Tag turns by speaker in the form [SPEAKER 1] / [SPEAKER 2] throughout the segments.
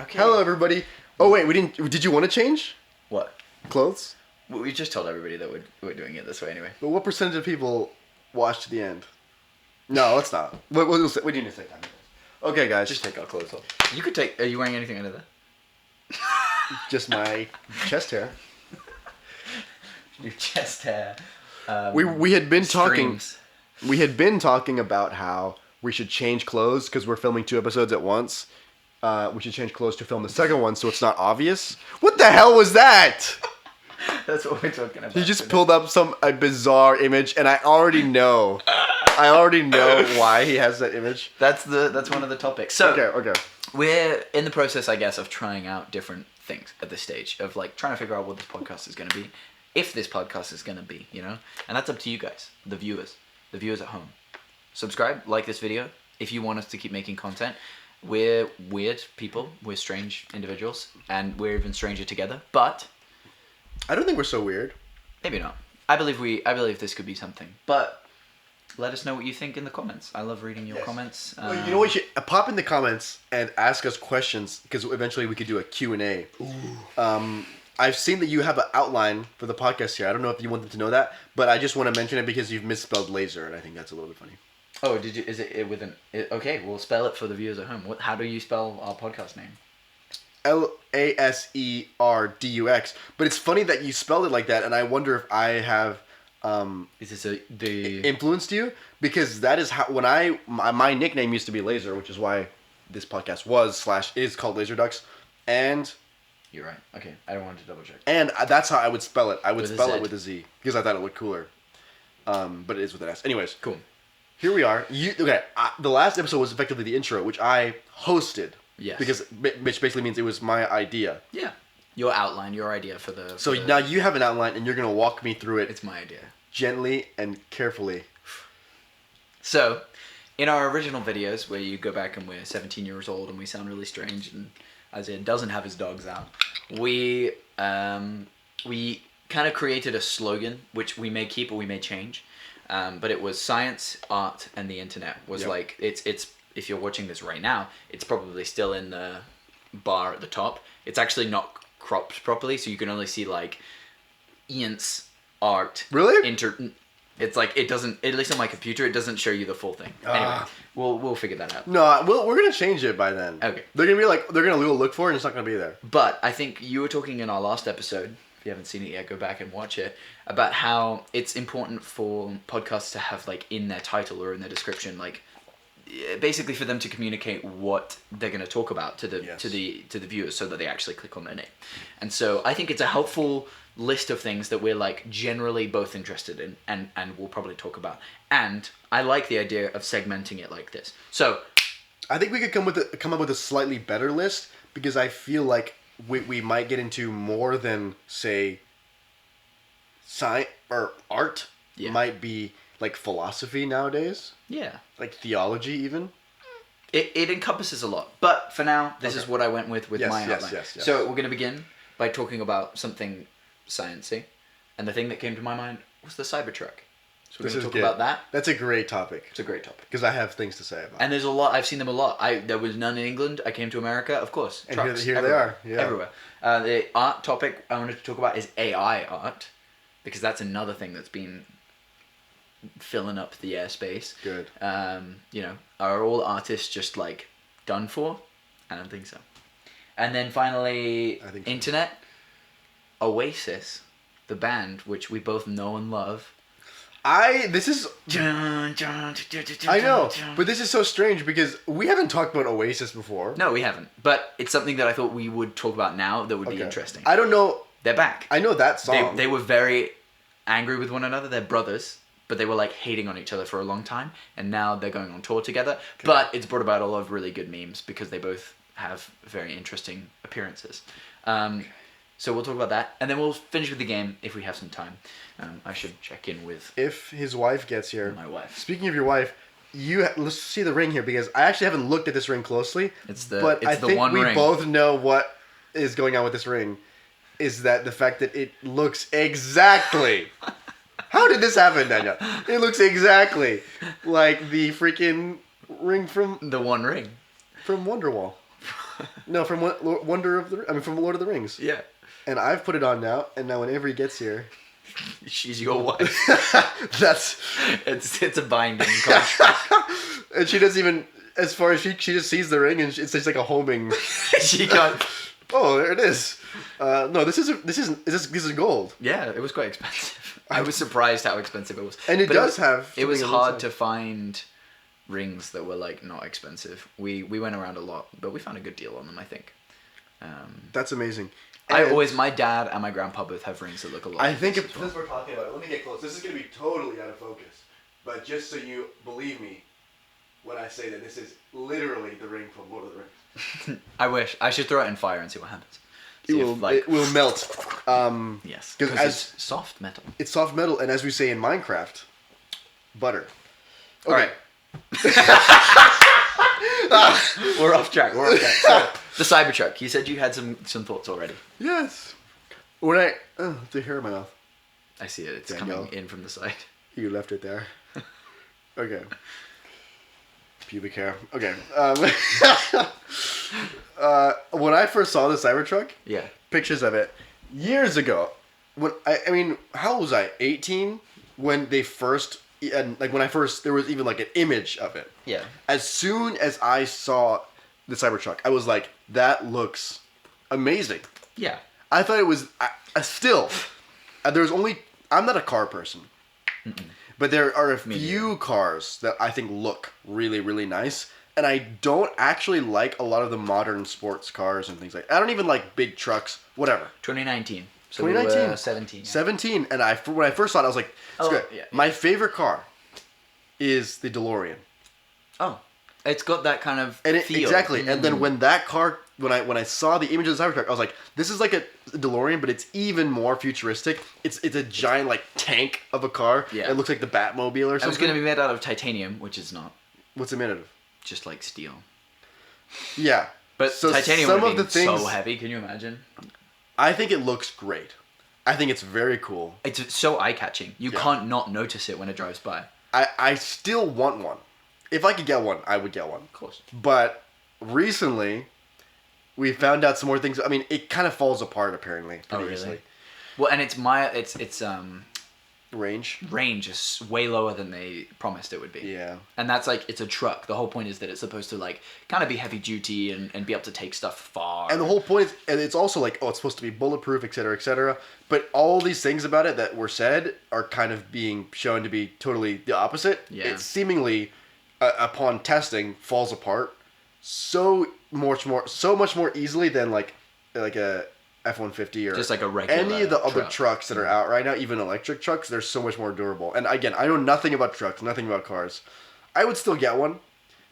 [SPEAKER 1] Okay.
[SPEAKER 2] Hello, everybody. Oh wait, we didn't. Did you want to change
[SPEAKER 1] What?
[SPEAKER 2] clothes?
[SPEAKER 1] Well, we just told everybody that we're doing it this way anyway.
[SPEAKER 2] But what percentage of people watch to the end? No, let's not. We need to take time. Okay, guys.
[SPEAKER 1] Just take our clothes off. You could take. Are you wearing anything under there?
[SPEAKER 2] Just my chest hair.
[SPEAKER 1] Your chest hair.
[SPEAKER 2] We had been talking.
[SPEAKER 1] Streams.
[SPEAKER 2] We had been talking about how we should change clothes because we're filming 2 episodes at once. We should change clothes to film the second one so it's not obvious. What the hell was that?
[SPEAKER 1] That's what we're talking about.
[SPEAKER 2] He just pulled up a bizarre image, and I already know. Why he has that image.
[SPEAKER 1] That's one of the topics. So
[SPEAKER 2] Okay.
[SPEAKER 1] we're in the process, I guess, of trying out different things at this stage of like trying to figure out what this podcast is going to be, if this podcast is going to be, and that's up to you guys, the viewers at home. Subscribe, like this video if you want us to keep making content. We're weird people, we're strange individuals, and we're even stranger together. But
[SPEAKER 2] I don't think we're so weird.
[SPEAKER 1] maybe not. I believe this could be something. But let us know what you think in the comments. I love reading your comments.
[SPEAKER 2] Well, you know what? You should pop in the comments and ask us questions because eventually we could do a Q&A. I've seen that you have an outline for the podcast here. I don't know if you want them to know that, but I just want to mention it because you've misspelled laser, and I think that's a little bit funny.
[SPEAKER 1] Oh, did you? Is it with an? Okay, we'll spell it for the viewers at home. How do you spell our podcast name?
[SPEAKER 2] Laserdux. But it's funny that you spelled it like that, and I wonder if I have
[SPEAKER 1] Is this the
[SPEAKER 2] influenced you, because that is how my nickname used to be Laser, which is why this podcast is called Laserdux, and
[SPEAKER 1] You're right. Okay, I don't want to double check.
[SPEAKER 2] And that's how I would spell it. I would
[SPEAKER 1] With a
[SPEAKER 2] spell
[SPEAKER 1] Z.
[SPEAKER 2] it with a Z because I thought it looked cooler. But it is with an S. Anyways,
[SPEAKER 1] Cool.
[SPEAKER 2] here we are. The last episode was effectively the intro, which I hosted.
[SPEAKER 1] Yes.
[SPEAKER 2] Which basically means it was my idea.
[SPEAKER 1] Yeah. Your outline, your idea for the.
[SPEAKER 2] So now you have an outline, and you're gonna walk me through it.
[SPEAKER 1] It's my idea.
[SPEAKER 2] Gently and carefully.
[SPEAKER 1] So, in our original videos, where you go back and we're 17 years old and we sound really strange, and Isaiah doesn't have his dogs out, we kind of created a slogan, which we may keep or we may change, but it was science, art, and the internet. Was like it's if you're watching this right now, it's probably still in the bar at the top. It's actually not cropped properly, so you can only see like Ian's art.
[SPEAKER 2] Really?
[SPEAKER 1] It's like it doesn't. At least on my computer, it doesn't show you the full thing. Anyway, we'll figure that out.
[SPEAKER 2] No, we're gonna change it by then.
[SPEAKER 1] Okay.
[SPEAKER 2] They're gonna look for it, and it's not gonna be there.
[SPEAKER 1] But I think you were talking in our last episode. If you haven't seen it yet, go back and watch it. About how it's important for podcasts to have like in their title or in their description, like basically for them to communicate what they're going to talk about to the viewers, so that they actually click on their name. And so I think it's a helpful list of things that we're like generally both interested in and we'll probably talk about. And I like the idea of segmenting it like this. So
[SPEAKER 2] I think we could come up with a slightly better list, because I feel like we might get into more than, say, science or art.
[SPEAKER 1] Yeah.
[SPEAKER 2] Might be like philosophy nowadays.
[SPEAKER 1] yeah.
[SPEAKER 2] Like theology even.
[SPEAKER 1] It encompasses a lot. But for now, this is what I went with my outline.
[SPEAKER 2] Yes.
[SPEAKER 1] So we're going to begin by talking about something sciencey. And the thing that came to my mind was the Cybertruck. So we're going to talk about that.
[SPEAKER 2] That's a great topic.
[SPEAKER 1] It's a great topic.
[SPEAKER 2] Because I have things to say about it.
[SPEAKER 1] And there's a lot. I've seen them a lot. There was none in England. I came to America, of course.
[SPEAKER 2] And
[SPEAKER 1] trucks,
[SPEAKER 2] here they are. Yeah.
[SPEAKER 1] Everywhere. The art topic I wanted to talk about is AI art, because that's another thing that's been filling up the airspace.
[SPEAKER 2] Good.
[SPEAKER 1] Are all artists just like done for? I don't think so. And then finally,
[SPEAKER 2] I think so.
[SPEAKER 1] internet. Oasis, the band, which we both know and love.
[SPEAKER 2] I know,
[SPEAKER 1] I
[SPEAKER 2] but this is so strange because we haven't talked about Oasis before.
[SPEAKER 1] No, we haven't. But it's something that I thought we would talk about now that would be interesting.
[SPEAKER 2] I don't know.
[SPEAKER 1] They're back.
[SPEAKER 2] I know that song.
[SPEAKER 1] They were very angry with one another. They're brothers, but they were like hating on each other for a long time. And now they're going on tour together. Okay. But it's brought about a lot of really good memes because they both have very interesting appearances. So we'll talk about that. And then we'll finish with the game if we have some time. I should check in with...
[SPEAKER 2] If his wife gets here.
[SPEAKER 1] My wife.
[SPEAKER 2] Speaking of your wife, let's see the ring here, because I actually haven't looked at this ring closely. But I think we both know what is going on with this ring. Is that the fact that it looks exactly... How did this happen, Daniel? It looks exactly like the freaking ring from...
[SPEAKER 1] The One Ring.
[SPEAKER 2] From Wonderwall. No, from from Lord of the Rings.
[SPEAKER 1] Yeah.
[SPEAKER 2] And I've put it on now, and now whenever he gets here,
[SPEAKER 1] she's your wife. It's a binding contract.
[SPEAKER 2] And she doesn't even, as far as she just sees the ring, and it's just like a homing.
[SPEAKER 1] She can't.
[SPEAKER 2] Oh, there it is. No, this is gold.
[SPEAKER 1] Yeah, it was quite expensive. I was surprised how expensive it was.
[SPEAKER 2] And it
[SPEAKER 1] was hard to find rings that were like not expensive. We went around a lot, but we found a good deal on them, I think.
[SPEAKER 2] That's amazing.
[SPEAKER 1] My dad and my grandpa both have rings that look a lot.
[SPEAKER 2] I think since we're talking about it, let me get close. This is going to be totally out of focus, but just so you believe me when I say that this is literally the ring from Lord of the Rings.
[SPEAKER 1] I wish. I should throw it in fire and see what happens.
[SPEAKER 2] It will melt.
[SPEAKER 1] Yes, because it's soft metal.
[SPEAKER 2] It's soft metal, and as we say in Minecraft, butter. Okay.
[SPEAKER 1] All right. We're off track. So, the Cybertruck. You said you had some thoughts already.
[SPEAKER 2] Yes. The hair in my mouth.
[SPEAKER 1] I see it. It's coming in from the side.
[SPEAKER 2] You left it there. Okay. Pubic hair. Okay. When I first saw the Cybertruck, pictures of it years ago. How old was I? 18 when they first. And there was even like an image of it.
[SPEAKER 1] Yeah. As
[SPEAKER 2] soon as I saw the Cybertruck, I was like, that looks amazing.
[SPEAKER 1] Yeah.
[SPEAKER 2] I thought it was I'm not a car person. Mm-mm. But there are a few cars that I think look really, really nice. And I don't actually like a lot of the modern sports cars and things I don't even like big trucks, whatever.
[SPEAKER 1] 2019. So
[SPEAKER 2] 2019.
[SPEAKER 1] We were 17. Yeah.
[SPEAKER 2] 17. And when I first saw it, I was like, it's good. Yeah. My favorite car is the DeLorean.
[SPEAKER 1] Oh. It's got that kind of feel.
[SPEAKER 2] Exactly. Mm-hmm. And then when I saw the image of the Cybertruck, I was like, this is like a DeLorean, but it's even more futuristic. It's a giant like tank of a car. Yeah. It looks like the Batmobile or something.
[SPEAKER 1] It was going to be made out of titanium, which is not.
[SPEAKER 2] What's it made out of?
[SPEAKER 1] Just like steel.
[SPEAKER 2] Yeah.
[SPEAKER 1] But titanium would be so heavy, can you imagine?
[SPEAKER 2] I think it looks great. I think it's very cool.
[SPEAKER 1] It's so eye-catching. You can't not notice it when it drives by.
[SPEAKER 2] I still want one. If I could get one, I would get one.
[SPEAKER 1] Of course.
[SPEAKER 2] But recently, we found out some more things. I mean, it kind of falls apart apparently pretty easily.
[SPEAKER 1] Well, and it's
[SPEAKER 2] range
[SPEAKER 1] is way lower than they promised it would be.
[SPEAKER 2] Yeah.
[SPEAKER 1] And that's like, it's a truck. The whole point is that it's supposed to like kind of be heavy duty and be able to take stuff far.
[SPEAKER 2] And the whole point is, and it's also like, it's supposed to be bulletproof, et cetera, et cetera. But all these things about it that were said are kind of being shown to be totally the opposite.
[SPEAKER 1] Yeah.
[SPEAKER 2] It seemingly, upon testing, falls apart so much more easily than like a F-150 or
[SPEAKER 1] just like a regular
[SPEAKER 2] any of the other trucks that are out right now, even electric trucks. They're so much more durable. And again, I know nothing about trucks, nothing about cars. I would still get one,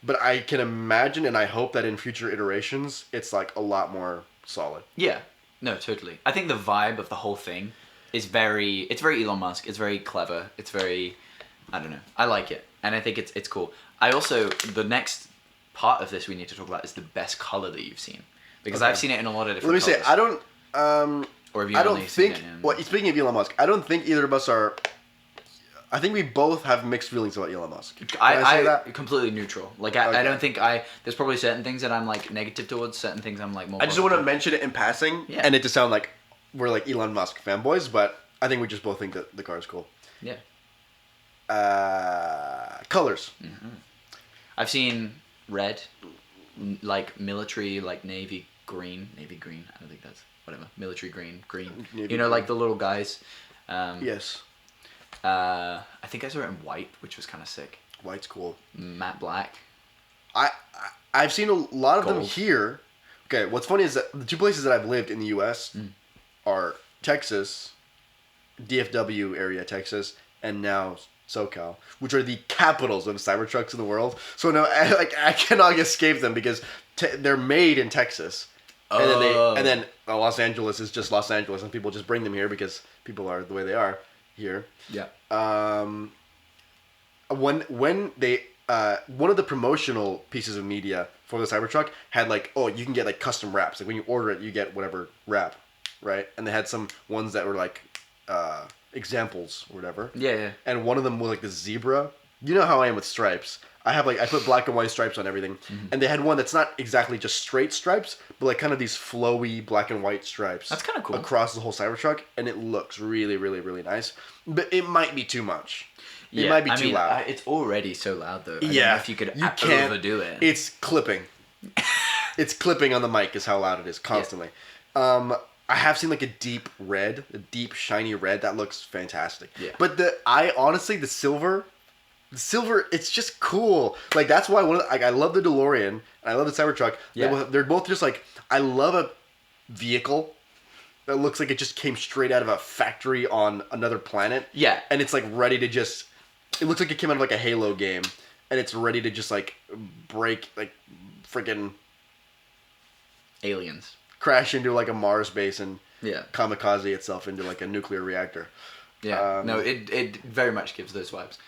[SPEAKER 2] but I can imagine and I hope that in future iterations, it's like a lot more solid.
[SPEAKER 1] Yeah, no, totally. I think the vibe of the whole thing is it's very Elon Musk. It's very clever. It's very, I don't know. I like it. And I think it's cool. I also, the next part of this we need to talk about is the best color that you've seen. Because I've seen it in a lot of different colors.
[SPEAKER 2] Let me say,
[SPEAKER 1] or have you only seen it in...
[SPEAKER 2] Well, speaking of Elon Musk, I don't think either of us are... I think we both have mixed feelings about Elon Musk.
[SPEAKER 1] I completely neutral. Like, I don't think there's probably certain things that I'm, like, negative towards, certain things I'm, like, more...
[SPEAKER 2] I just want to mention it in passing, and it to sound like we're, like, Elon Musk fanboys, but I think we just both think that the car is cool.
[SPEAKER 1] Yeah.
[SPEAKER 2] Colors.
[SPEAKER 1] Mm-hmm. I've seen red, like, military, like, navy green. I don't think that's... Whatever. Military green. Navy green. Like the little guys.
[SPEAKER 2] Yes.
[SPEAKER 1] I think I saw it in white, which was kind of sick.
[SPEAKER 2] White's cool.
[SPEAKER 1] Matte black.
[SPEAKER 2] I've seen a lot of them here. Okay, what's funny is that the two places that I've lived in the U.S. are Texas, DFW area, Texas, and now SoCal, which are the capitals of Cybertrucks in the world. So no, I cannot escape them because they're made in Texas. And then Los Angeles is just Los Angeles, and people just bring them here because people are the way they are here.
[SPEAKER 1] Yeah.
[SPEAKER 2] When they one of the promotional pieces of media for the Cybertruck had like, you can get like custom wraps. Like when you order it, you get whatever wrap, right? And they had some ones that were like examples or whatever.
[SPEAKER 1] Yeah.
[SPEAKER 2] And one of them was like the zebra you know how I am with stripes. I put black and white stripes on everything, and they had one that's not exactly just straight stripes, but like kind of these flowy black and white stripes.
[SPEAKER 1] That's kind of cool.
[SPEAKER 2] Across the whole Cybertruck, and it looks really, really, really nice. But it might be too much. It might be too loud.
[SPEAKER 1] It's already so loud though. I don't know if you could overdo it.
[SPEAKER 2] It's clipping. It's clipping on the mic is how loud it is constantly. Yeah. I have seen like a deep shiny red that looks fantastic. Yeah. But honestly the silver, it's just cool. Like that's why I love the DeLorean and I love the Cybertruck. Yeah. They're both just like, I love a vehicle that looks like it just came straight out of a factory on another planet. Yeah. And it's like ready to just, it looks like it came out of like a Halo game and it's ready to just like break like freaking
[SPEAKER 1] aliens.
[SPEAKER 2] Crash into like a Mars base and kamikaze itself into like a nuclear reactor.
[SPEAKER 1] Yeah. No, it very much gives those vibes.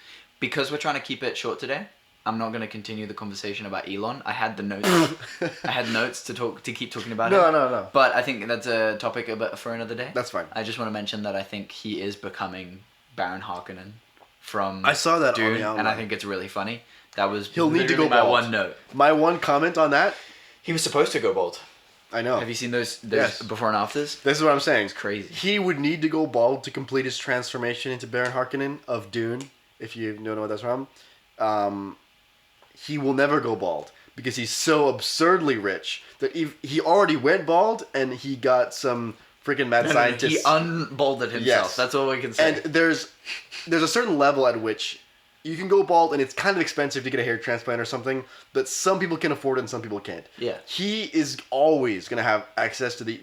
[SPEAKER 1] Because we're trying to keep it short today, I'm not going to continue the conversation about Elon. I had the notes. I had notes to keep talking about it. No. But I think that's a topic for another day.
[SPEAKER 2] That's fine.
[SPEAKER 1] I just want to mention that I think he is becoming Baron Harkonnen from
[SPEAKER 2] I saw that
[SPEAKER 1] Dune,
[SPEAKER 2] on the outline.
[SPEAKER 1] and I think it's really funny. That was
[SPEAKER 2] He'll need to go
[SPEAKER 1] my
[SPEAKER 2] bald.
[SPEAKER 1] one note.
[SPEAKER 2] My one comment on that.
[SPEAKER 1] He was supposed to go bald.
[SPEAKER 2] I know.
[SPEAKER 1] Have you seen those before and afters?
[SPEAKER 2] This is what I'm saying.
[SPEAKER 1] It's crazy.
[SPEAKER 2] He would need to go bald to complete his transformation into Baron Harkonnen of Dune, if you don't know what that's from. He will never go bald because he's so absurdly rich that he already went bald and he got some freaking mad scientists.
[SPEAKER 1] He unbalded himself. Yes. That's all we can say.
[SPEAKER 2] And there's a certain level at which you can go bald, and it's kind of expensive to get a hair transplant or something, but some people can afford it and some people can't. Yeah. He is always going to have access to the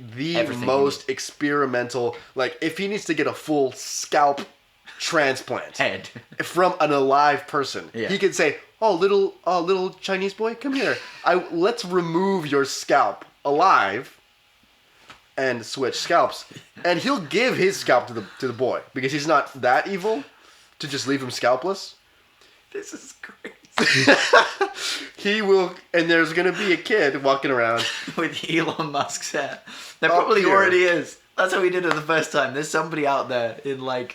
[SPEAKER 2] most experimental, like, if he needs to get a full scalp transplant
[SPEAKER 1] head
[SPEAKER 2] from an alive person, he can say, oh, little Chinese boy, come here. Let's remove your scalp alive and switch scalps. And he'll give his scalp to the boy because he's not that evil to just leave him scalpless.
[SPEAKER 1] This is crazy.
[SPEAKER 2] He will, and there's going to be a kid walking around
[SPEAKER 1] with Elon Musk's hair. There probably already is. That's how he did it the first time. There's somebody out there in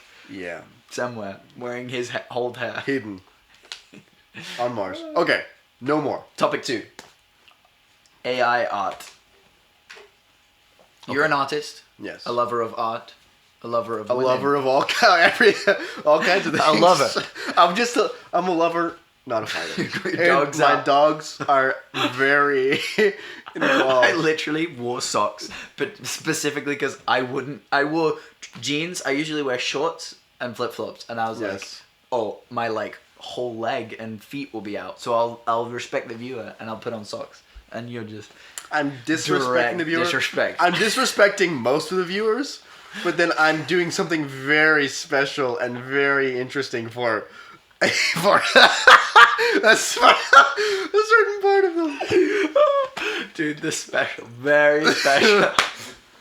[SPEAKER 1] somewhere wearing his old hair.
[SPEAKER 2] Hidden. On Mars. Okay, no more.
[SPEAKER 1] Topic 2. AI art. You're an artist.
[SPEAKER 2] Yes.
[SPEAKER 1] A lover of art. A lover of
[SPEAKER 2] lover of all kinds of things.
[SPEAKER 1] A lover.
[SPEAKER 2] I'm a lover, not a fighter. My dogs are very involved.
[SPEAKER 1] I literally wore socks, but specifically because I wore jeans. I usually wear shorts and flip-flops, and I was like, oh, my whole leg and feet will be out, so I'll respect the viewer and I'll put on socks, and you're just
[SPEAKER 2] I'm disrespecting the viewer. I'm disrespecting most of the viewers, but then I'm doing something very special and very interesting for a certain part of them.
[SPEAKER 1] Dude, the special, very special.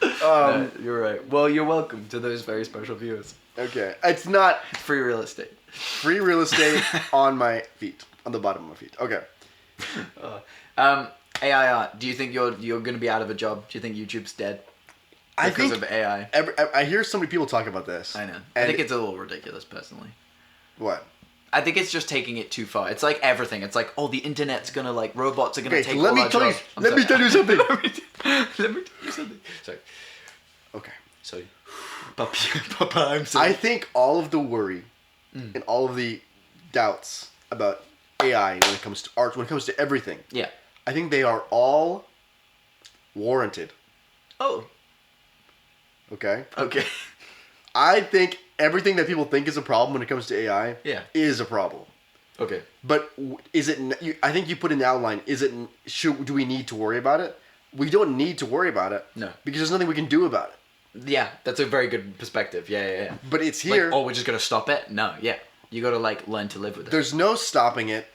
[SPEAKER 1] No, you're right. Well, you're welcome to those very special viewers.
[SPEAKER 2] Okay, it's not
[SPEAKER 1] free real estate.
[SPEAKER 2] Free real estate on my feet, on the bottom of my feet. Okay.
[SPEAKER 1] AI art. Do you think you're going to be out of a job? Do you think YouTube's dead because of AI?
[SPEAKER 2] I hear so many people talk about this.
[SPEAKER 1] I know. I think it's a little ridiculous, personally.
[SPEAKER 2] What?
[SPEAKER 1] I think it's just taking it too far. It's like everything. It's like, oh, the internet's gonna robots are gonna take all our jobs.
[SPEAKER 2] Let me tell you something.
[SPEAKER 1] Let me tell you something. Sorry.
[SPEAKER 2] Okay.
[SPEAKER 1] Sorry. Papa, I'm sorry.
[SPEAKER 2] I think all of the worry and all of the doubts about AI when it comes to art, when it comes to everything.
[SPEAKER 1] Yeah.
[SPEAKER 2] I think they are all warranted.
[SPEAKER 1] Oh.
[SPEAKER 2] Okay.
[SPEAKER 1] Okay.
[SPEAKER 2] I think everything that people think is a problem when it comes to AI is a problem.
[SPEAKER 1] Okay.
[SPEAKER 2] But is it? I think you put in the outline. Is it? Do we need to worry about it? We don't need to worry about it.
[SPEAKER 1] No.
[SPEAKER 2] Because there's nothing we can do about it.
[SPEAKER 1] Yeah, that's a very good perspective. Yeah.
[SPEAKER 2] But it's here.
[SPEAKER 1] We're just gonna stop it? No. Yeah. You gotta learn to live with it.
[SPEAKER 2] There's no stopping it.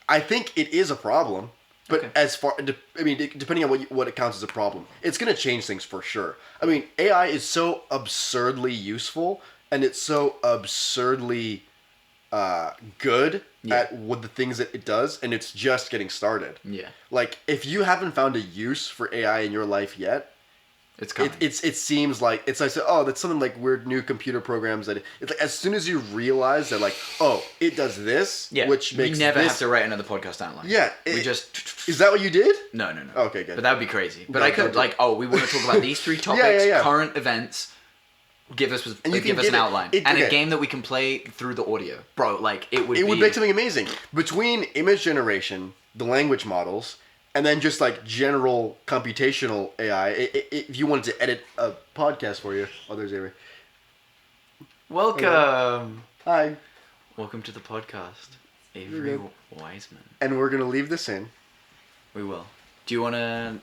[SPEAKER 2] I think it is a problem. But depending on what it counts as a problem, it's going to change things for sure. I mean, AI is so absurdly useful, and it's so absurdly good at what the things that it does, and it's just getting started.
[SPEAKER 1] Yeah.
[SPEAKER 2] Like, if you haven't found a use for AI in your life yet,
[SPEAKER 1] It's coming.
[SPEAKER 2] It seems like it's like, oh, that's something like weird new computer programs that it's like as soon as you realize that like, oh, it does this, which makes
[SPEAKER 1] we never
[SPEAKER 2] this...
[SPEAKER 1] have to write another podcast outline.
[SPEAKER 2] Yeah,
[SPEAKER 1] we just.
[SPEAKER 2] Is that what you did?
[SPEAKER 1] No.
[SPEAKER 2] Okay, good.
[SPEAKER 1] But that would be crazy. But I could like, we want to talk about these 3 topics, current events. Give us an outline and a game that we can play through the audio, bro. Like it would
[SPEAKER 2] make something amazing between image generation, the language models. And then just like general computational AI, if you wanted to edit a podcast for you. Oh, there's Avery.
[SPEAKER 1] Welcome.
[SPEAKER 2] Hi.
[SPEAKER 1] Welcome to the podcast, Avery Wiseman.
[SPEAKER 2] And we're going to leave this in.
[SPEAKER 1] We will. Do you want to...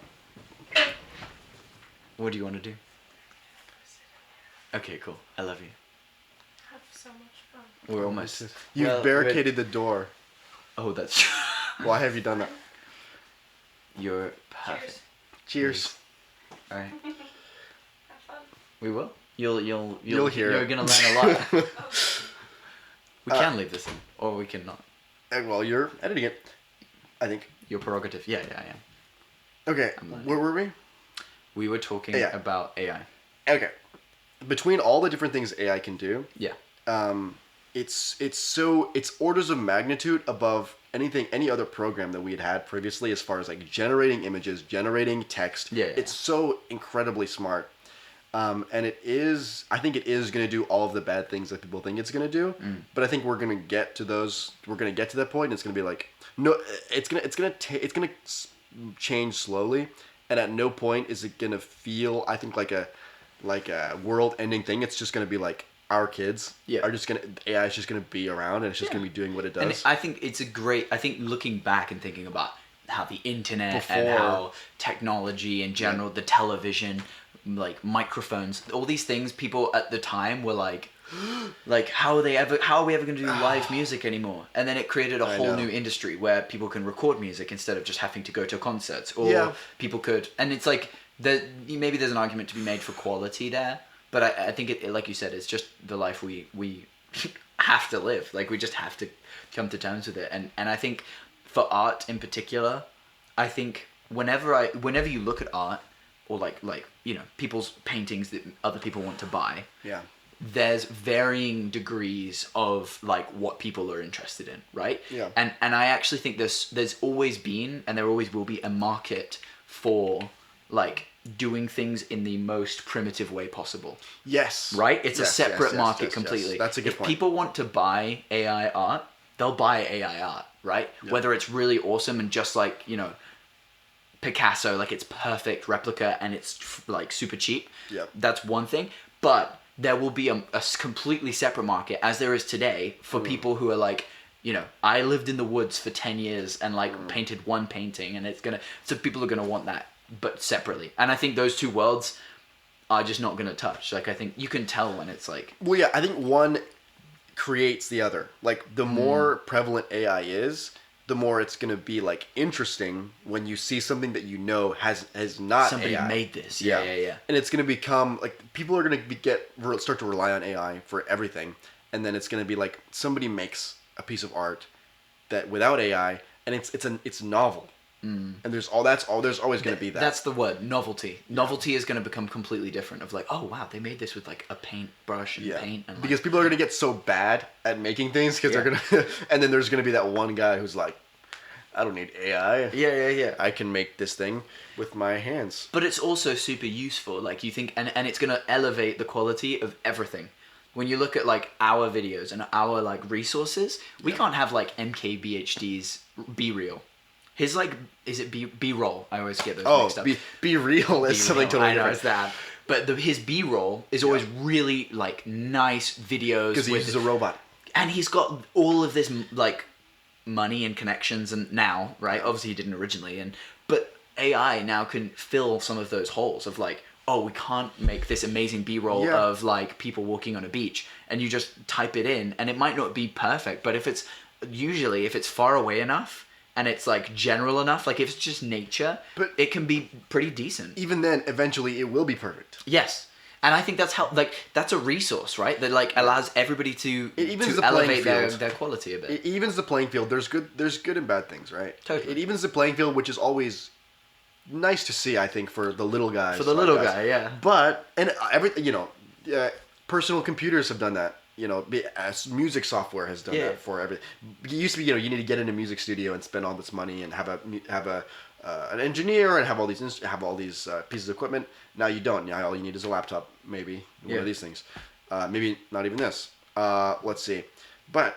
[SPEAKER 1] What do you want to do? Okay, cool. I love you.
[SPEAKER 3] Have so much fun.
[SPEAKER 1] We're almost...
[SPEAKER 2] You've barricaded the door.
[SPEAKER 1] Oh, that's true.
[SPEAKER 2] Why have you done that?
[SPEAKER 1] You're perfect.
[SPEAKER 2] Cheers.
[SPEAKER 1] All right.
[SPEAKER 3] Have fun.
[SPEAKER 1] We will. You'll
[SPEAKER 2] hear.
[SPEAKER 1] You're gonna learn a lot. We can leave this in, or we can not.
[SPEAKER 2] Well, you're editing it, I think.
[SPEAKER 1] Your prerogative. Yeah, I am.
[SPEAKER 2] Okay. Where were we?
[SPEAKER 1] We were talking about AI.
[SPEAKER 2] Okay. Between all the different things AI can do.
[SPEAKER 1] Yeah.
[SPEAKER 2] It's orders of magnitude above any other program that we had previously as far as like generating images, generating text.
[SPEAKER 1] Yeah.
[SPEAKER 2] It's so incredibly smart. And I think it is going to do all of the bad things that people think it's going to do. But I think we're going to get to that point and it's going to be like, no, it's going to change slowly. And at no point is it going to feel, I think like a world ending thing. It's just going to be like, our kids are just AI is just gonna be around and it's just gonna be doing what it does.
[SPEAKER 1] And I think I think looking back and thinking about how the internet and how technology in general, the television, like microphones, all these things, people at the time were like how are we ever gonna do live music anymore? And then it created a whole new industry where people can record music instead of just having to go to concerts, or people could, and it's like maybe there's an argument to be made for quality there. But I think it, like you said, it's just the life we have to live. Like we just have to come to terms with it. And I think for art in particular, I think whenever you look at art or like people's paintings that other people want to buy, there's varying degrees of like what people are interested in, right?
[SPEAKER 2] Yeah.
[SPEAKER 1] And I actually think there's always been and there always will be a market for like doing things in the most primitive way possible.
[SPEAKER 2] Yes.
[SPEAKER 1] Right? It's a separate market completely.
[SPEAKER 2] Yes. That's a good point.
[SPEAKER 1] If people want to buy AI art, they'll buy AI art, right? Yep. Whether it's really awesome and just like, Picasso, like it's perfect replica and it's like super cheap.
[SPEAKER 2] Yep.
[SPEAKER 1] That's one thing. But there will be a completely separate market, as there is today, for people who are like, I lived in the woods for 10 years and like painted one painting, and so people are going to want that, but separately. And I think those two worlds are just not going to touch. Like, I think you can tell when it's like...
[SPEAKER 2] Well, yeah, I think one creates the other. Like, the more prevalent AI is, the more it's going to be, like, interesting when you see something that has not
[SPEAKER 1] Somebody
[SPEAKER 2] AI.
[SPEAKER 1] Made this. Yeah.
[SPEAKER 2] And it's going to become, like, people are going to start to rely on AI for everything. And then it's going to be, like, somebody makes a piece of art that without AI, and it's novel. And there's always going to be that.
[SPEAKER 1] That's the word, novelty. Novelty is going to become completely different. Of like, oh wow, they made this with like a paintbrush and paint. And
[SPEAKER 2] because people are going to get so bad at making things because they're going to, and then there's going to be that one guy who's like, I don't need AI.
[SPEAKER 1] Yeah.
[SPEAKER 2] I can make this thing with my hands.
[SPEAKER 1] But it's also super useful. Like you think, and it's going to elevate the quality of everything. When you look at like our videos and our like resources, we can't have like MKBHD's B-Reel. His like, is it B-roll? I always get those mixed up.
[SPEAKER 2] B-reel is something totally different.
[SPEAKER 1] I know, it's that. But his B-roll is always really like nice videos.
[SPEAKER 2] Because he uses a robot.
[SPEAKER 1] And he's got all of this like money and connections and now, right? Obviously he didn't originally. But AI now can fill some of those holes of like, oh, we can't make this amazing B-roll of like people walking on a beach. And you just type it in and it might not be perfect. But if it's far away enough, and it's like general enough, like if it's just nature, but it can be pretty decent.
[SPEAKER 2] Even then, eventually it will be perfect.
[SPEAKER 1] Yes. And I think that's how, like, that's a resource, right? That like allows everybody to elevate their quality a bit.
[SPEAKER 2] It evens the playing field. There's good and bad things, right?
[SPEAKER 1] Totally.
[SPEAKER 2] It evens the playing field, which is always nice to see, I think, for the little guys.
[SPEAKER 1] For the little guy, yeah.
[SPEAKER 2] But personal computers have done that. As music software has done that for everything. It used to be, you need to get in a music studio and spend all this money and have an engineer and have all these pieces of equipment. Now you don't. Now all you need is a laptop, maybe one of these things. Maybe not even this. Let's see. But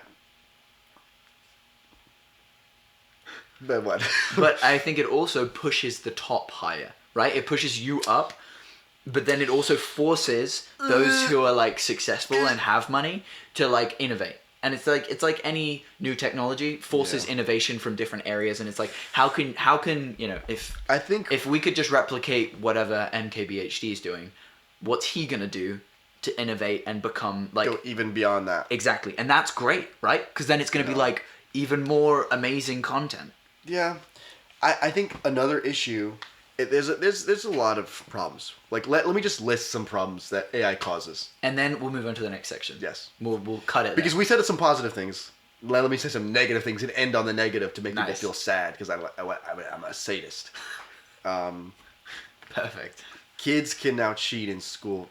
[SPEAKER 2] what?
[SPEAKER 1] But I think it also pushes the top higher, right? It pushes you up. But then it also forces those who are like successful and have money to like innovate. And it's like any new technology forces innovation from different areas. And it's like, how can if we could just replicate whatever MKBHD is doing, what's he gonna do to innovate and become like
[SPEAKER 2] go even beyond that?
[SPEAKER 1] Exactly. And that's great, right? Because then it's gonna be like even more amazing content.
[SPEAKER 2] Yeah, I think another issue. There's a lot of problems. Like let me just list some problems that AI causes,
[SPEAKER 1] and then we'll move on to the next section.
[SPEAKER 2] Yes,
[SPEAKER 1] we'll cut it
[SPEAKER 2] because we said some positive things. Let me say some negative things and end on the negative to make people feel sad because I'm a sadist.
[SPEAKER 1] Perfect.
[SPEAKER 2] Kids can now cheat in school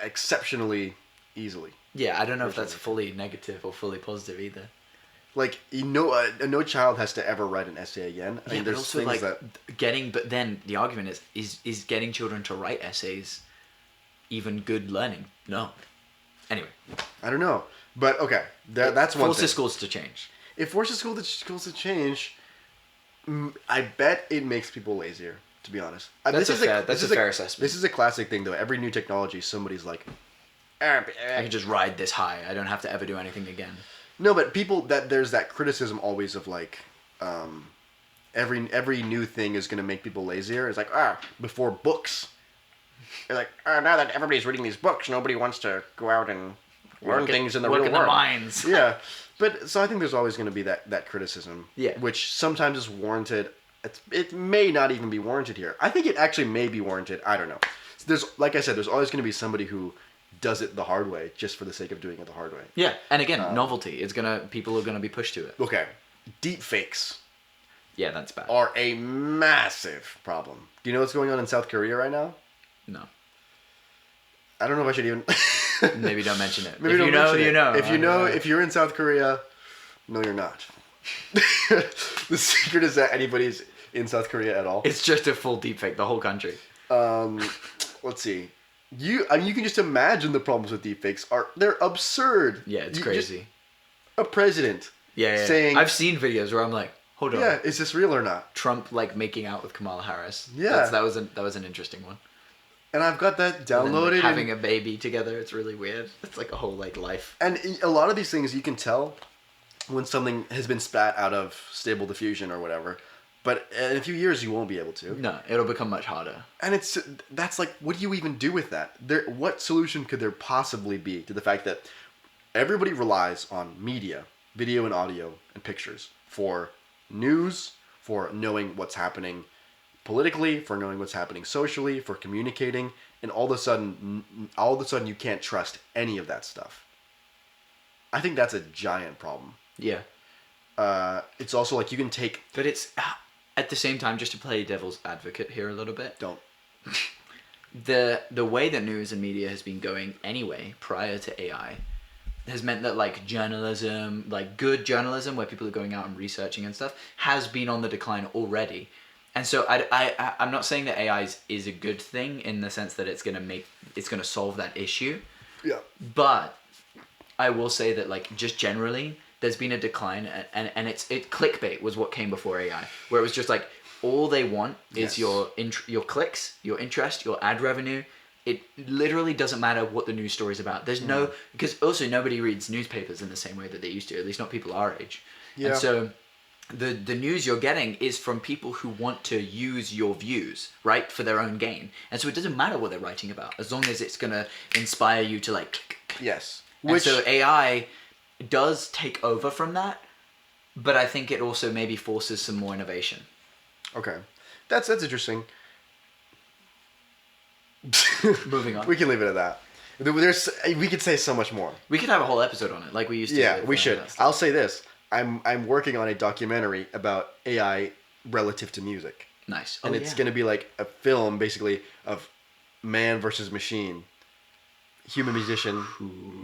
[SPEAKER 2] exceptionally easily.
[SPEAKER 1] Yeah, I don't know if that's fully negative or fully positive either.
[SPEAKER 2] Like, no child has to ever write an essay again. I mean, there's
[SPEAKER 1] also
[SPEAKER 2] things
[SPEAKER 1] like
[SPEAKER 2] that...
[SPEAKER 1] but then the argument is getting children to write essays even good learning? No. Anyway.
[SPEAKER 2] I don't know. But, okay, that's one thing.
[SPEAKER 1] Forces schools to change.
[SPEAKER 2] It forces schools to change. I bet it makes people lazier, to be honest.
[SPEAKER 1] That's a fair assessment.
[SPEAKER 2] This is a classic thing, though. Every new technology, somebody's like...
[SPEAKER 1] I can just ride this high. I don't have to ever do anything again.
[SPEAKER 2] No, but there's that criticism always of like, every new thing is going to make people lazier. It's like, before books. They're like, now that everybody's reading these books, nobody wants to go out and learn things in the real world.
[SPEAKER 1] Work in the mines.
[SPEAKER 2] Yeah. But, so I think there's always going to be that criticism.
[SPEAKER 1] Yeah.
[SPEAKER 2] Which sometimes is warranted. It may not even be warranted here. I think it actually may be warranted. I don't know. Like I said, there's always going to be somebody who does it the hard way just for the sake of doing it the hard way.
[SPEAKER 1] Yeah, and again, novelty. People are gonna be pushed to it.
[SPEAKER 2] Okay, deep fakes.
[SPEAKER 1] Yeah, that's bad.
[SPEAKER 2] Are a massive problem. Do you know what's going on in South Korea right now?
[SPEAKER 1] No.
[SPEAKER 2] I don't know if I should even.
[SPEAKER 1] Maybe don't mention it.
[SPEAKER 2] Maybe you know. If you're in South Korea, no, you're not. The secret is that anybody's in South Korea at all.
[SPEAKER 1] It's just a full deepfake, the whole country.
[SPEAKER 2] Let's see. You can just imagine the problems with deepfakes they're absurd.
[SPEAKER 1] Yeah, it's crazy.
[SPEAKER 2] A president.
[SPEAKER 1] Yeah. Saying, I've seen videos where I'm like, hold on.
[SPEAKER 2] Yeah, is this real or not?
[SPEAKER 1] Trump like making out with Kamala Harris.
[SPEAKER 2] Yeah,
[SPEAKER 1] that was an interesting one.
[SPEAKER 2] And I've got that downloaded.
[SPEAKER 1] And, having a baby together, it's really weird. It's like a whole like life.
[SPEAKER 2] And a lot of these things you can tell when something has been spat out of Stable Diffusion or whatever. But in a few years, you won't be able to.
[SPEAKER 1] No, it'll become much harder.
[SPEAKER 2] And that's like, what do you even do with that? What solution could there possibly be to the fact that everybody relies on media, video and audio and pictures for news, for knowing what's happening politically, for knowing what's happening socially, for communicating, and all of a sudden you can't trust any of that stuff. I think that's a giant problem.
[SPEAKER 1] Yeah.
[SPEAKER 2] It's also like you can take...
[SPEAKER 1] But it's... At the same time, just to play devil's advocate here a little bit.
[SPEAKER 2] Don't.
[SPEAKER 1] The way that news and media has been going anyway, prior to AI, has meant that like journalism, like good journalism, where people are going out and researching and stuff, has been on the decline already. And so I'm not saying that AI is a good thing in the sense that it's gonna solve that issue.
[SPEAKER 2] Yeah.
[SPEAKER 1] But I will say that like just generally, there's been a decline, and clickbait was what came before AI, where it was just like all they want is your clicks, your interest, your ad revenue. It literally doesn't matter what the news story is about. There's because also nobody reads newspapers in the same way that they used to, at least not people our age. Yeah. And so the news you're getting is from people who want to use your views, right, for their own gain. And so it doesn't matter what they're writing about, as long as it's gonna inspire you to like click.
[SPEAKER 2] Yes.
[SPEAKER 1] And so AI does take over from that, but I think it also maybe forces some more innovation.
[SPEAKER 2] Okay, that's interesting.
[SPEAKER 1] Moving on.
[SPEAKER 2] We can leave it at that. We could say so much more.
[SPEAKER 1] We could have a whole episode on it, like we used to.
[SPEAKER 2] Yeah, we should. I'll say this: I'm working on a documentary about AI relative to music.
[SPEAKER 1] Nice.
[SPEAKER 2] And it's going to be like a film, basically, of man versus machine. Human musician,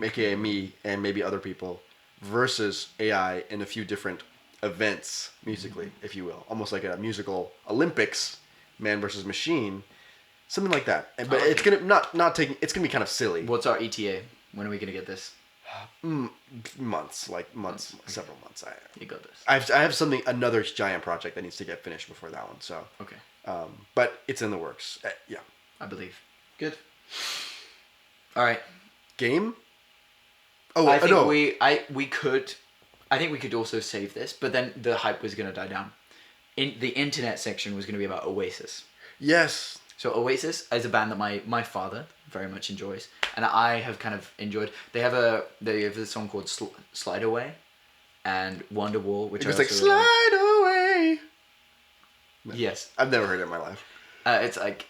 [SPEAKER 2] aka me, and maybe other people, versus AI in a few different events, musically, if you will. Almost like a musical Olympics, man versus machine. Something like that. But it's going to not taking... It's going to be kind of silly.
[SPEAKER 1] What's our ETA? When are we going to get this?
[SPEAKER 2] Months. Okay. Several months.
[SPEAKER 1] You got this.
[SPEAKER 2] I have another giant project that needs to get finished before that one. So
[SPEAKER 1] okay.
[SPEAKER 2] But it's in the works. Yeah.
[SPEAKER 1] I believe. Good. All right.
[SPEAKER 2] Game. Oh,
[SPEAKER 1] I think
[SPEAKER 2] no.
[SPEAKER 1] we could. I think we could also save this, but then the hype was going to die down. In the internet section was going to be about Oasis.
[SPEAKER 2] Yes.
[SPEAKER 1] So Oasis is a band that my father very much enjoys, and I have kind of enjoyed. They have a song called Slide Away, and Wonderwall, which
[SPEAKER 2] it's like Slide Away.
[SPEAKER 1] Yes,
[SPEAKER 2] I've never heard it in my life.
[SPEAKER 1] It's like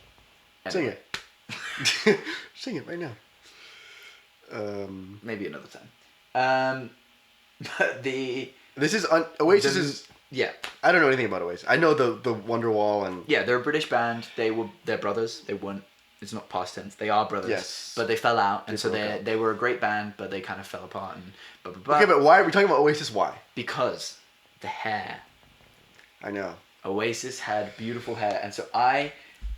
[SPEAKER 2] anyway. Sing it. Sing it right now.
[SPEAKER 1] Maybe another time. But
[SPEAKER 2] Oasis is.
[SPEAKER 1] Yeah.
[SPEAKER 2] I don't know anything about Oasis. I know the Wonderwall and...
[SPEAKER 1] Yeah, they're a British band. They're brothers. They weren't... It's not past tense. They are brothers.
[SPEAKER 2] Yes.
[SPEAKER 1] But they fell out, and so they were a great band, but they kind of fell apart and blah, blah, blah.
[SPEAKER 2] Okay, but why are we talking about Oasis? Why?
[SPEAKER 1] Because the hair.
[SPEAKER 2] I know.
[SPEAKER 1] Oasis had beautiful hair, and so I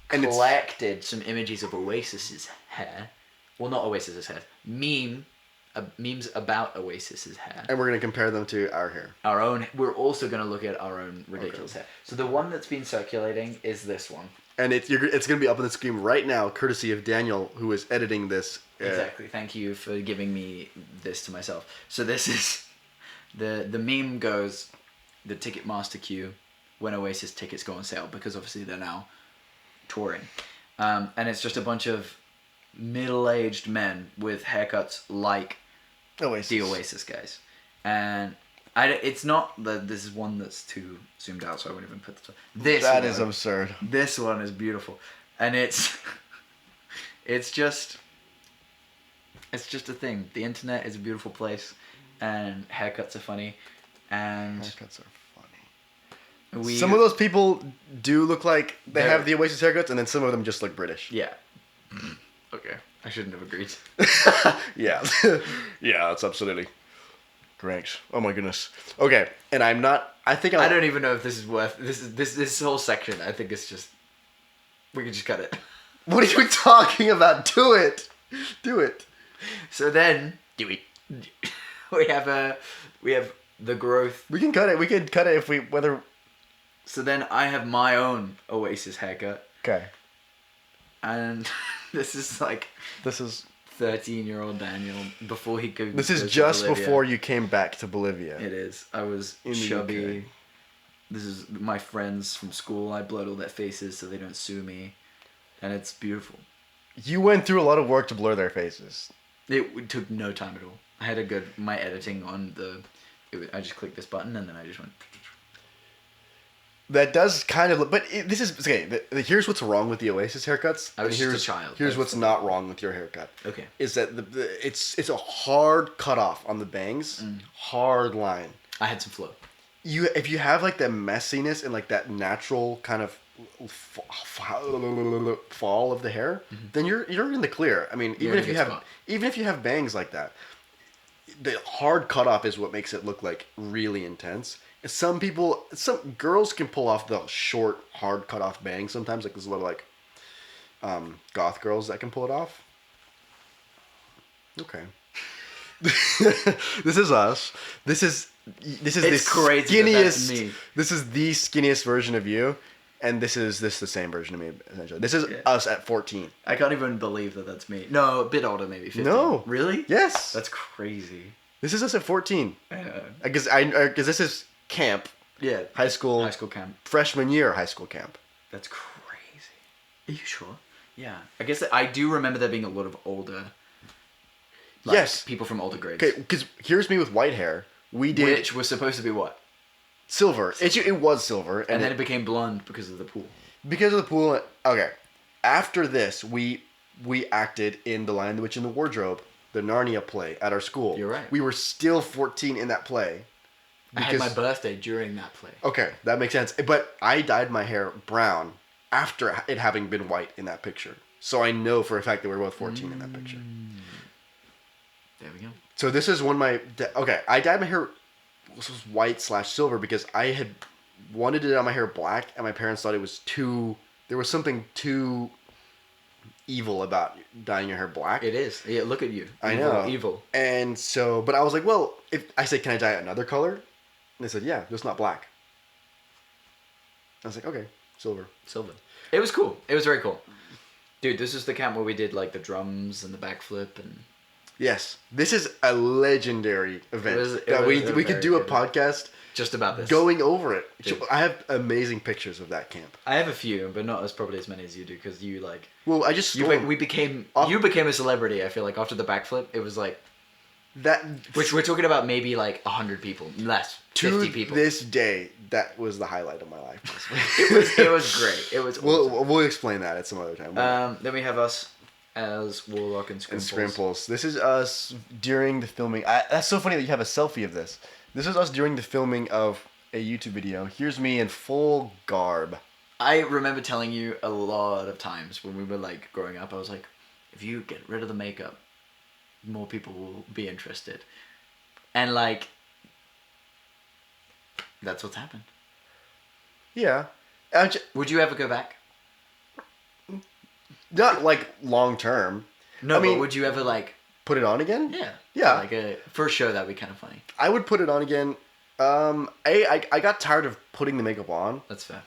[SPEAKER 1] collected some images of Oasis's hair. Well, not Oasis's hair. Memes about Oasis's hair.
[SPEAKER 2] And we're going to compare them to our hair.
[SPEAKER 1] Our own. We're also going to look at our own ridiculous hair. So the one that's been circulating is this one.
[SPEAKER 2] And it's going to be up on the screen right now, courtesy of Daniel, who is editing this.
[SPEAKER 1] Exactly. Thank you for giving me this to myself. So this is... The meme goes, the Ticketmaster queue, when Oasis tickets go on sale, because obviously they're now touring. And it's just a bunch of middle-aged men with haircuts like the Oasis guys. And it's not that this is one that's too zoomed out, so I wouldn't even put this.
[SPEAKER 2] That is absurd.
[SPEAKER 1] This one is beautiful, and it's just a thing. The internet is a beautiful place, and haircuts are funny, and
[SPEAKER 2] haircuts are funny. Some of those people do look like they have the Oasis haircuts, and then some of them just look British.
[SPEAKER 1] Yeah. Okay. I shouldn't have agreed.
[SPEAKER 2] Yeah. Yeah, that's absolutely correct. Oh my goodness. Okay, and I don't
[SPEAKER 1] even know if this is worth this whole section. I think it's just we can just cut it.
[SPEAKER 2] What are you talking about? Do it. Do it.
[SPEAKER 1] So then we have the growth.
[SPEAKER 2] We can cut it. We can cut it if we whether.
[SPEAKER 1] So then I have my own Oasis haircut.
[SPEAKER 2] Okay.
[SPEAKER 1] And this is 13-year-old Daniel before he could.
[SPEAKER 2] This is just before you came back to Bolivia.
[SPEAKER 1] It is. I was chubby. This is my friends from school. I blurred all their faces so they don't sue me, and it's beautiful.
[SPEAKER 2] You went through a lot of work to blur their faces.
[SPEAKER 1] It took no time at all. I had my editing on I just clicked this button and then I just went.
[SPEAKER 2] That does kind of, but this is okay. Here's what's wrong with the Oasis haircuts.
[SPEAKER 1] I was just a child.
[SPEAKER 2] Here's what's not wrong with your haircut.
[SPEAKER 1] Okay.
[SPEAKER 2] Is that it's a hard cutoff on the bangs, hard line.
[SPEAKER 1] I had some flow.
[SPEAKER 2] If you have like the messiness and like that natural kind of fall of the hair, then you're in the clear. I mean, even if you have bangs like that, the hard cutoff is what makes it look like really intense. Some girls can pull off the short, hard cutoff bangs sometimes. Like there's a lot of goth girls that can pull it off. Okay. This is us. This is the skinniest. Me. This is the skinniest version of you, and this is the same version of me essentially. This is us at 14.
[SPEAKER 1] I can't even believe that that's me. No, a bit older, maybe 15.
[SPEAKER 2] No,
[SPEAKER 1] really?
[SPEAKER 2] Yes.
[SPEAKER 1] That's crazy.
[SPEAKER 2] This is us at 14. Because this is camp.
[SPEAKER 1] Yeah.
[SPEAKER 2] High school
[SPEAKER 1] camp.
[SPEAKER 2] Freshman year high school camp.
[SPEAKER 1] That's crazy. Are you sure? Yeah. I guess I do remember there being a lot of older.
[SPEAKER 2] Yes.
[SPEAKER 1] People from older grades.
[SPEAKER 2] Okay, because here's me with white hair.
[SPEAKER 1] Which was supposed to be what?
[SPEAKER 2] Silver. It was silver.
[SPEAKER 1] And then it became blonde because of the pool.
[SPEAKER 2] Because of the pool. Okay. After this, we acted in The Lion, the Witch, and the Wardrobe, the Narnia play at our school.
[SPEAKER 1] You're right.
[SPEAKER 2] We were still 14 in that play.
[SPEAKER 1] I had my birthday during that play.
[SPEAKER 2] Okay, that makes sense. But I dyed my hair brown after it having been white in that picture. So I know for a fact that we were both 14 in that picture.
[SPEAKER 1] There we go.
[SPEAKER 2] So this is one of my... Okay, I dyed my hair white/silver because I had wanted to dye my hair black, and my parents thought it was too... There was something too evil about dyeing your hair black.
[SPEAKER 1] It is. Yeah, look at you. Evil,
[SPEAKER 2] I know.
[SPEAKER 1] Evil.
[SPEAKER 2] And so... But I was like, well, if I said, can I dye another color? And they said, yeah, just not black. I was like, okay, silver.
[SPEAKER 1] Silver. It was cool. It was very cool. Dude, this is the camp where we did like the drums and the backflip and...
[SPEAKER 2] Yes. This is a legendary event. We could do a podcast
[SPEAKER 1] just about this.
[SPEAKER 2] Going over it. Dude. I have amazing pictures of that camp.
[SPEAKER 1] I have a few, but not probably as many as you do because you like...
[SPEAKER 2] Well, I just...
[SPEAKER 1] You became a celebrity, I feel like, after the backflip. It was like...
[SPEAKER 2] That...
[SPEAKER 1] Which we're talking about maybe like 100 people. Less. 50 people.
[SPEAKER 2] To this day, that was the highlight of my life.
[SPEAKER 1] it was great. It was awesome.
[SPEAKER 2] We'll explain that at some other time.
[SPEAKER 1] Then we have us as Warlock and Scrimples.
[SPEAKER 2] This is us during the filming. That's so funny that you have a selfie of this. This is us during the filming of a YouTube video. Here's me in full garb.
[SPEAKER 1] I remember telling you a lot of times when we were like growing up, I was like, if you get rid of the makeup, more people will be interested. And like, that's what's happened.
[SPEAKER 2] Yeah.
[SPEAKER 1] Would you ever go back?
[SPEAKER 2] Not like long term.
[SPEAKER 1] No, but would you ever like
[SPEAKER 2] put it on again?
[SPEAKER 1] Yeah.
[SPEAKER 2] Yeah.
[SPEAKER 1] Like for a show that'd be kind of funny.
[SPEAKER 2] I would put it on again. I got tired of putting the makeup on.
[SPEAKER 1] That's fair.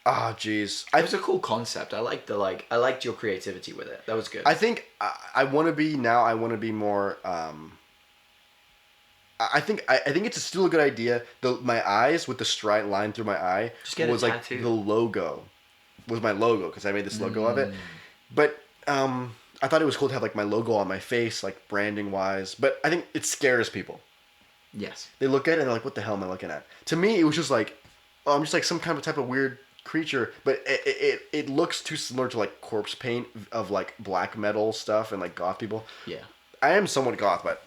[SPEAKER 2] Ah, jeez.
[SPEAKER 1] It was a cool concept. I liked your creativity with it. That was good.
[SPEAKER 2] I think I want to be more. I think it's still a good idea. My eyes with the straight line through my eye was like the logo. Was my logo because I made this logo of it. But I thought it was cool to have like my logo on my face, like branding wise. But I think it scares people.
[SPEAKER 1] Yes.
[SPEAKER 2] They look at it and they're like, what the hell am I looking at? To me, it was just like, oh, I'm just like some kind of type of weird creature. But it looks too similar to like corpse paint of like black metal stuff and like goth people.
[SPEAKER 1] Yeah.
[SPEAKER 2] I am somewhat goth, but...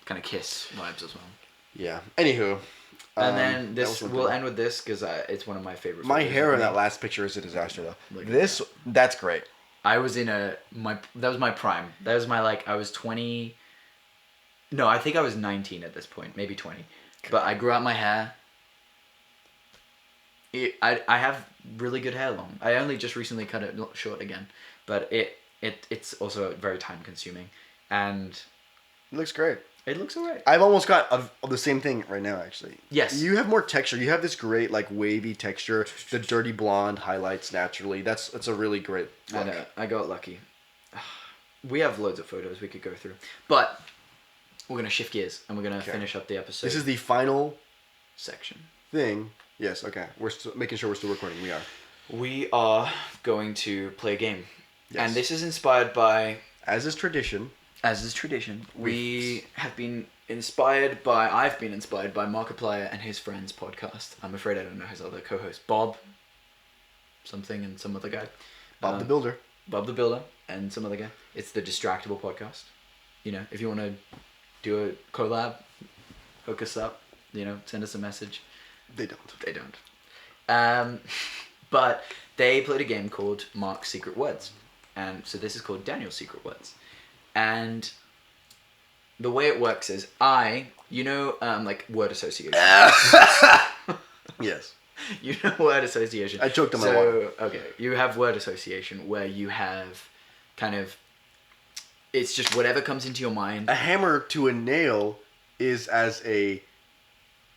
[SPEAKER 1] Kind of Kiss vibes as well.
[SPEAKER 2] Yeah. Anywho.
[SPEAKER 1] And then we'll end with this because it's one of my favorite.
[SPEAKER 2] My hair in that last picture is a disaster though. That's great.
[SPEAKER 1] I was in that was my prime. That was my I was 20. No, I think I was 19 at this point, maybe 20. But I grew out my hair. I have really good hair long. I only just recently cut it short again, but it's also very time consuming, and
[SPEAKER 2] it looks great.
[SPEAKER 1] It looks alright.
[SPEAKER 2] I've almost got the same thing right now, actually.
[SPEAKER 1] Yes.
[SPEAKER 2] You have more texture. You have this great, like, wavy texture. The dirty blonde highlights naturally. That's a really great look.
[SPEAKER 1] I know. I got lucky. We have loads of photos we could go through. But we're going to shift gears, and we're going to finish up the episode.
[SPEAKER 2] This is the final...
[SPEAKER 1] section.
[SPEAKER 2] Thing. Yes, okay. We're making sure we're still recording. We are.
[SPEAKER 1] We are going to play a game.
[SPEAKER 2] Yes.
[SPEAKER 1] And this is inspired by...
[SPEAKER 2] As is tradition,
[SPEAKER 1] we have been inspired by... I've been inspired by Markiplier and his friends' podcast. I'm afraid I don't know his other co-host. Bob something and some other guy.
[SPEAKER 2] Bob the Builder.
[SPEAKER 1] Bob the Builder and some other guy. It's the Distractable podcast. You know, if you want to do a collab, hook us up. You know, send us a message.
[SPEAKER 2] They don't.
[SPEAKER 1] But they played a game called Mark's Secret Words. And so this is called Daniel's Secret Words. And the way it works is like word association.
[SPEAKER 2] Yes.
[SPEAKER 1] You know word association.
[SPEAKER 2] I choked on my water.
[SPEAKER 1] Okay, you have word association where you have kind of, it's just whatever comes into your mind.
[SPEAKER 2] A hammer to a nail is as a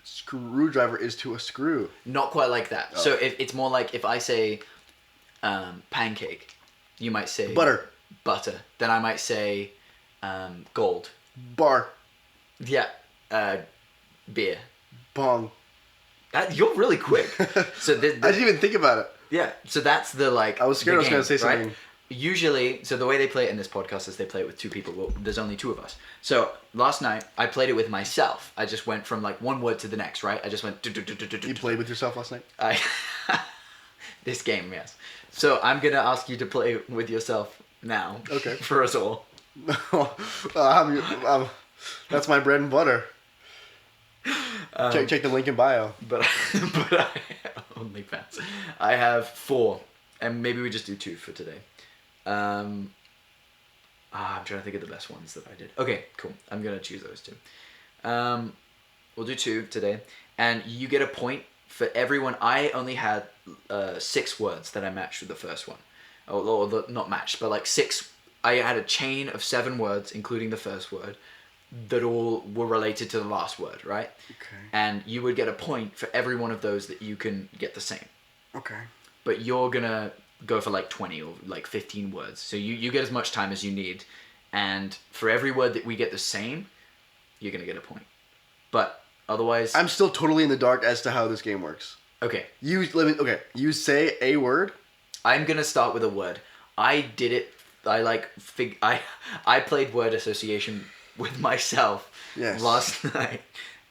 [SPEAKER 2] screwdriver is to a screw.
[SPEAKER 1] Not quite like that. Oh. So it's more like if I say pancake, you might say
[SPEAKER 2] butter.
[SPEAKER 1] Then I might say gold.
[SPEAKER 2] Bar.
[SPEAKER 1] Yeah. Beer.
[SPEAKER 2] Bong.
[SPEAKER 1] You're really quick. So
[SPEAKER 2] I didn't even think about it.
[SPEAKER 1] Yeah. So that's the
[SPEAKER 2] I was scared I was going to say something.
[SPEAKER 1] Right? Usually, so the way they play it in this podcast is they play it with two people. Well, there's only two of us. So last night I played it with myself. I just went from like one word to the next, right? I just went.
[SPEAKER 2] You played with yourself last night?
[SPEAKER 1] This game, yes. So I'm gonna ask you to play with yourself now.
[SPEAKER 2] Okay.
[SPEAKER 1] For us all.
[SPEAKER 2] That's my bread and butter. Check the link in bio.
[SPEAKER 1] But OnlyFans. I have 4, and maybe we just do 2 for today. I'm trying to think of the best ones that I did. Okay, cool. I'm gonna choose those 2. We'll do 2 today, and you get a point for everyone. I only had 6 words that I matched with the first one, not matched, but like 6. I had a chain of 7 words, including the first word, that all were related to the last word, right?
[SPEAKER 2] Okay.
[SPEAKER 1] And you would get a point for every one of those that you can get the same.
[SPEAKER 2] Okay.
[SPEAKER 1] But you're gonna go for like 20 or like 15 words. So you get as much time as you need. And for every word that we get the same, you're gonna get a point. But otherwise...
[SPEAKER 2] I'm still totally in the dark as to how this game works.
[SPEAKER 1] Okay.
[SPEAKER 2] You say a word.
[SPEAKER 1] I'm gonna start with a word. I did it... I played word association with myself last night.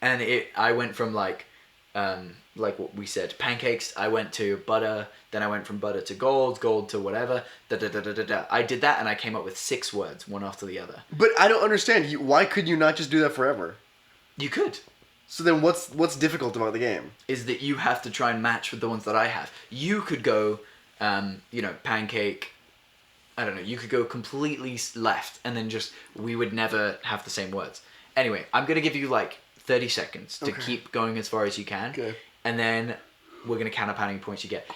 [SPEAKER 1] And I went from like what we said, pancakes, I went to butter, then I went from butter to gold to whatever, I did that, and I came up with 6 words, one after the other.
[SPEAKER 2] But I don't understand. Why could you not just do that forever?
[SPEAKER 1] You could.
[SPEAKER 2] So then what's difficult about the game? Is
[SPEAKER 1] that you have to try and match with the ones that I have. You could go, pancake, I don't know, you could go completely left, and then we would never have the same words. Anyway, I'm going to give you like 30 seconds to keep going as far as you can.
[SPEAKER 2] Okay.
[SPEAKER 1] And then we're going to count up how many points you get.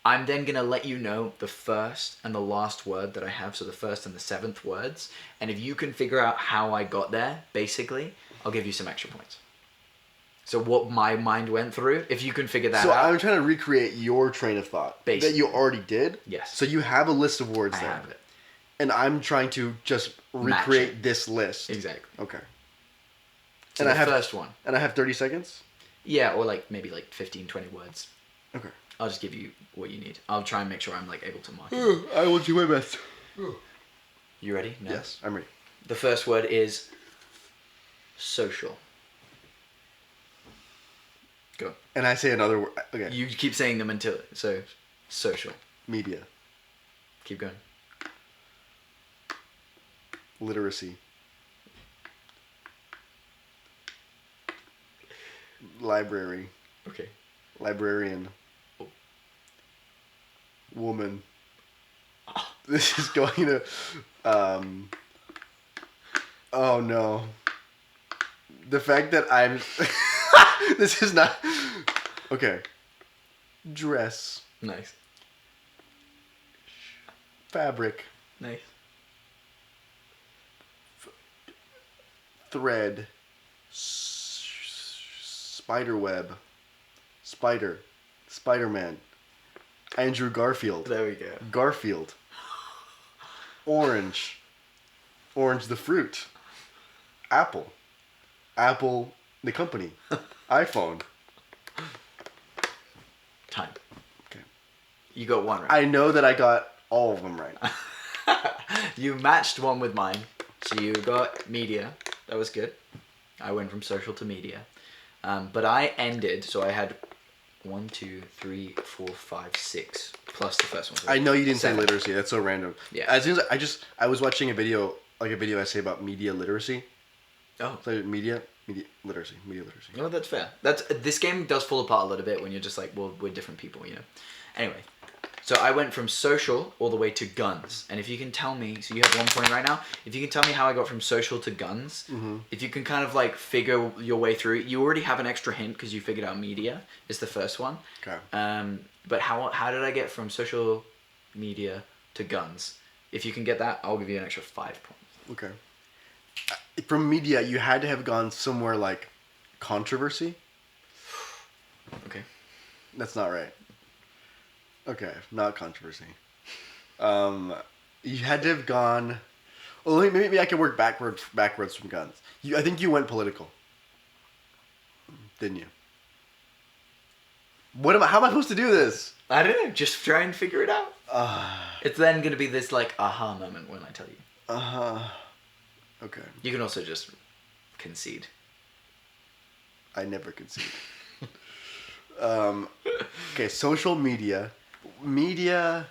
[SPEAKER 1] I'm then going to let you know the first and the last word that I have, so the first and the 7th words. And if you can figure out how I got there, basically, I'll give you some extra points. So what my mind went through, if you can figure that out.
[SPEAKER 2] So I'm trying to recreate your train of thought that you already did.
[SPEAKER 1] Yes.
[SPEAKER 2] So you have a list of words there.
[SPEAKER 1] I have it.
[SPEAKER 2] And I'm trying to just recreate this list.
[SPEAKER 1] Exactly.
[SPEAKER 2] Okay.
[SPEAKER 1] So and the first one.
[SPEAKER 2] And I have 30 seconds?
[SPEAKER 1] Yeah, or like maybe like 15, 20 words.
[SPEAKER 2] Okay.
[SPEAKER 1] I'll just give you what you need. I'll try and make sure I'm like able to mark it.
[SPEAKER 2] I will do my best.
[SPEAKER 1] You ready? No.
[SPEAKER 2] Yes, I'm ready.
[SPEAKER 1] The first word is social. Go.
[SPEAKER 2] And I say another word. Okay.
[SPEAKER 1] You keep saying them until... So, social.
[SPEAKER 2] Media.
[SPEAKER 1] Keep going.
[SPEAKER 2] Literacy. Library.
[SPEAKER 1] Okay.
[SPEAKER 2] Librarian.
[SPEAKER 1] Oh.
[SPEAKER 2] Woman. Oh. This is going to... Oh no. The fact that I'm... This is not... Okay. Dress.
[SPEAKER 1] Nice.
[SPEAKER 2] Fabric.
[SPEAKER 1] Nice.
[SPEAKER 2] Thread. Spiderweb. Spider. Spider-Man. Andrew Garfield.
[SPEAKER 1] There we go.
[SPEAKER 2] Garfield. Orange. Orange the fruit. Apple. Apple the company. iPhone.
[SPEAKER 1] Time.
[SPEAKER 2] Okay.
[SPEAKER 1] You got one right.
[SPEAKER 2] I know that I got all of them right.
[SPEAKER 1] You matched one with mine. So you got media. That was good. I went from social to media. But I ended, so I had 1, 2, 3, 4, 5, 6, plus the first one.
[SPEAKER 2] I know you didn't
[SPEAKER 1] 7.
[SPEAKER 2] say literacy. That's so random.
[SPEAKER 1] Yeah.
[SPEAKER 2] As soon as I was watching a video essay about media literacy.
[SPEAKER 1] Oh.
[SPEAKER 2] So media literacy.
[SPEAKER 1] No, that's fair. This game does fall apart a little bit when you're just like, well, we're different people, you know. Anyway, so I went from social all the way to guns, and if you can tell me, so you have 1 point right now. If you can tell me how I got from social to guns, if you can kind of like figure your way through it, you already have an extra hint because you figured out media is the first one.
[SPEAKER 2] Okay.
[SPEAKER 1] But how did I get from social media to guns? If you can get that, I'll give you an extra 5 points.
[SPEAKER 2] Okay. From media, you had to have gone somewhere like controversy.
[SPEAKER 1] Okay. That's
[SPEAKER 2] not right. Okay, not controversy. You had to have gone... Well, maybe I can work backwards from guns. I think you went political. Didn't you? How am I supposed to do this?
[SPEAKER 1] I don't know. Just try and figure it out. It's then going to be this like aha moment when I tell you.
[SPEAKER 2] Okay.
[SPEAKER 1] You can also just concede.
[SPEAKER 2] I never concede. Okay, social media. Media.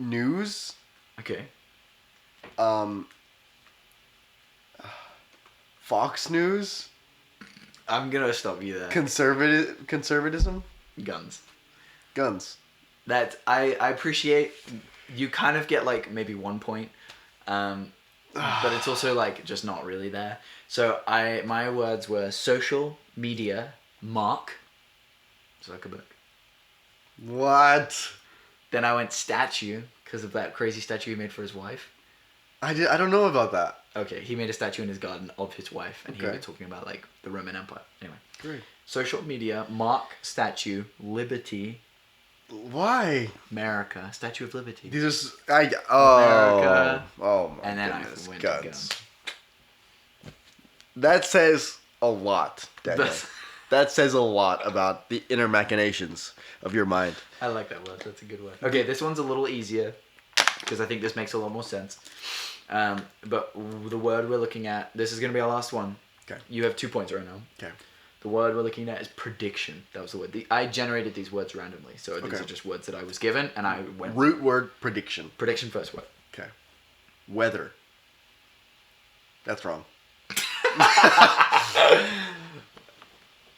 [SPEAKER 2] News.
[SPEAKER 1] Okay.
[SPEAKER 2] Fox News.
[SPEAKER 1] I'm gonna stop you there.
[SPEAKER 2] Conservatism.
[SPEAKER 1] Guns.
[SPEAKER 2] That
[SPEAKER 1] I appreciate. You kind of get like maybe 1 point, but it's also like just not really there. So my words were social media, Mark Zuckerberg.
[SPEAKER 2] What?
[SPEAKER 1] Then I went statue because of that crazy statue he made for his wife.
[SPEAKER 2] I don't know about that.
[SPEAKER 1] Okay, he made a statue in his garden of his wife, and he was talking about like the Roman Empire. Anyway,
[SPEAKER 2] great.
[SPEAKER 1] Social media, Mark statue, liberty.
[SPEAKER 2] Why?
[SPEAKER 1] America, Statue of Liberty.
[SPEAKER 2] These are America. Oh my
[SPEAKER 1] and then
[SPEAKER 2] goodness,
[SPEAKER 1] I went
[SPEAKER 2] guns. That says a lot, Daniel. That says a lot about the inner machinations of your mind.
[SPEAKER 1] I like that word. That's a good word. Okay, this one's a little easier because I think this makes a lot more sense. But the word we're looking at, this is going to be our last one.
[SPEAKER 2] Okay.
[SPEAKER 1] You have 2 points right now.
[SPEAKER 2] Okay.
[SPEAKER 1] The word we're looking at is prediction. That was the word. I generated these words randomly, so these are just words that I was given, and I went...
[SPEAKER 2] Root word, prediction.
[SPEAKER 1] Prediction, first word.
[SPEAKER 2] Okay. Weather. That's wrong.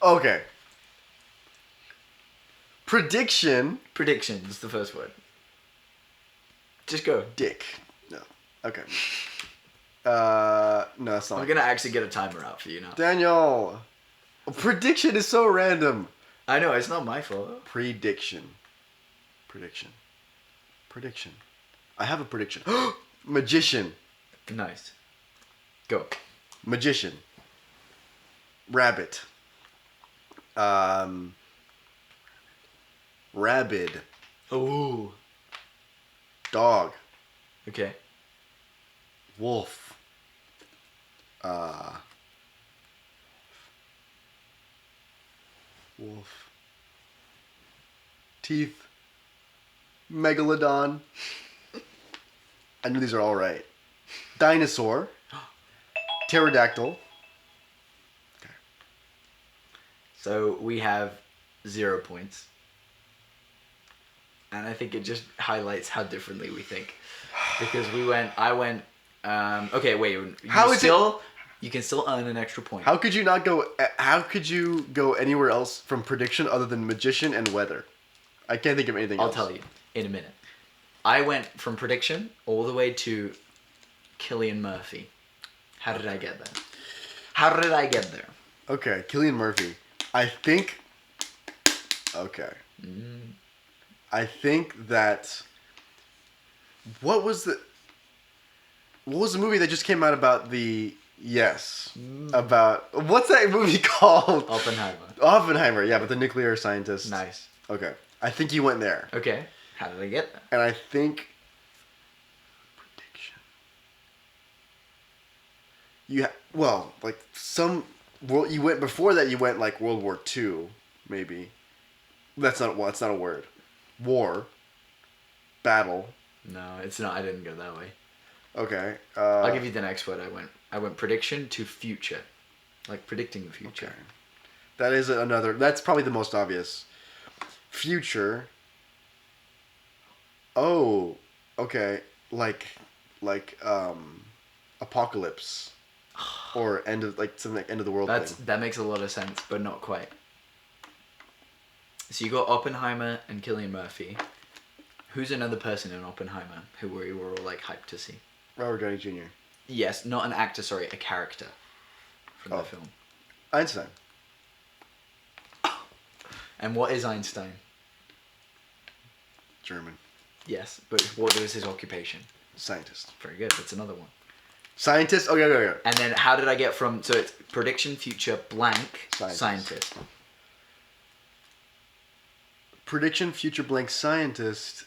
[SPEAKER 2] Okay. Prediction.
[SPEAKER 1] Prediction is the first word. Just go.
[SPEAKER 2] Dick. No. Okay. No, that's not.
[SPEAKER 1] I'm gonna actually get a timer out for you now.
[SPEAKER 2] Daniel. Prediction is so random.
[SPEAKER 1] I know, it's not my fault.
[SPEAKER 2] Prediction. I have a prediction. Magician.
[SPEAKER 1] Nice. Go.
[SPEAKER 2] Magician. Rabbit. Rabid.
[SPEAKER 1] Ooh.
[SPEAKER 2] Dog.
[SPEAKER 1] Okay.
[SPEAKER 2] Wolf. Wolf. Teeth. Megalodon. I knew these are all right. Dinosaur. Pterodactyl. Okay.
[SPEAKER 1] So we have 0 points. And I think it just highlights how differently we think. Because I went, okay, wait. You can still earn an extra point.
[SPEAKER 2] How could you go anywhere else from prediction other than magician and weather? I can't think of anything else.
[SPEAKER 1] I'll tell you in a minute. I went from prediction all the way to Cillian Murphy. How did I get there?
[SPEAKER 2] Okay, Cillian Murphy. I think that... What was the movie that just came out about the... Yes. About... What's that movie called? Oppenheimer, yeah, but the nuclear scientist.
[SPEAKER 1] Nice.
[SPEAKER 2] Okay. I think you went there.
[SPEAKER 1] Okay. How did I get there?
[SPEAKER 2] And I think... Prediction. You went before that. You went like World War II, maybe. That's not a word. War. Battle.
[SPEAKER 1] No, it's not. I didn't go that way.
[SPEAKER 2] Okay.
[SPEAKER 1] I'll give you the next word. I went prediction to future, like predicting the future.
[SPEAKER 2] Okay. That is another. That's probably the most obvious. Future. Oh, okay. Like apocalypse, or end of something like end of the world.
[SPEAKER 1] That makes a lot of sense, but not quite. So you got Oppenheimer and Cillian Murphy. Who's another person in Oppenheimer who we were all like hyped to see?
[SPEAKER 2] Robert Downey Jr.
[SPEAKER 1] Yes, not an actor. Sorry, a character from the film.
[SPEAKER 2] Einstein.
[SPEAKER 1] And what is Einstein?
[SPEAKER 2] German.
[SPEAKER 1] Yes, but what was his occupation?
[SPEAKER 2] Scientist.
[SPEAKER 1] Very good. That's another one.
[SPEAKER 2] Scientist? Okay.
[SPEAKER 1] And then how did I get from... So it's prediction, future, blank, scientist.
[SPEAKER 2] Prediction, future, blank, scientist.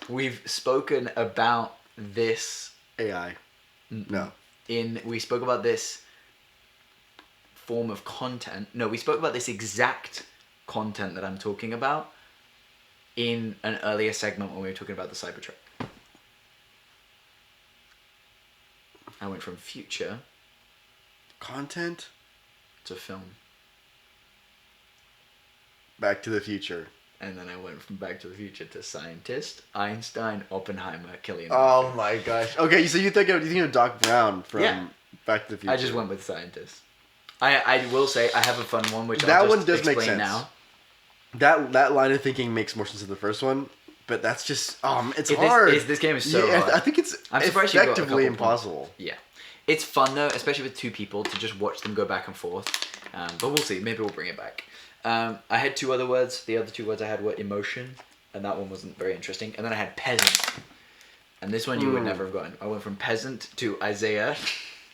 [SPEAKER 1] We've spoken about this...
[SPEAKER 2] AI. No.
[SPEAKER 1] We spoke about this form of content. No, we spoke about this exact content that I'm talking about in an earlier segment when we were talking about the Cybertruck. I went from future
[SPEAKER 2] content
[SPEAKER 1] to film.
[SPEAKER 2] Back to the Future.
[SPEAKER 1] And then I went from Back to the Future to scientist, Einstein, Oppenheimer, Cillian.
[SPEAKER 2] Oh my gosh. Okay, so you think of Doc Brown from Back to the Future.
[SPEAKER 1] I just went with scientist. I will say I have a fun one, which
[SPEAKER 2] that
[SPEAKER 1] I'll just
[SPEAKER 2] one does
[SPEAKER 1] explain
[SPEAKER 2] make sense.
[SPEAKER 1] Now.
[SPEAKER 2] That line of thinking makes more sense than the first one, but that's just it's hard.
[SPEAKER 1] This game is so hard.
[SPEAKER 2] I think it's effectively impossible.
[SPEAKER 1] Yeah. It's fun though, especially with two people, to just watch them go back and forth. But we'll see. Maybe we'll bring it back. I had two other words. The other two words I had were emotion, and that one wasn't very interesting. And then I had peasant. And this one you would never have gotten. I went from peasant to Isaiah.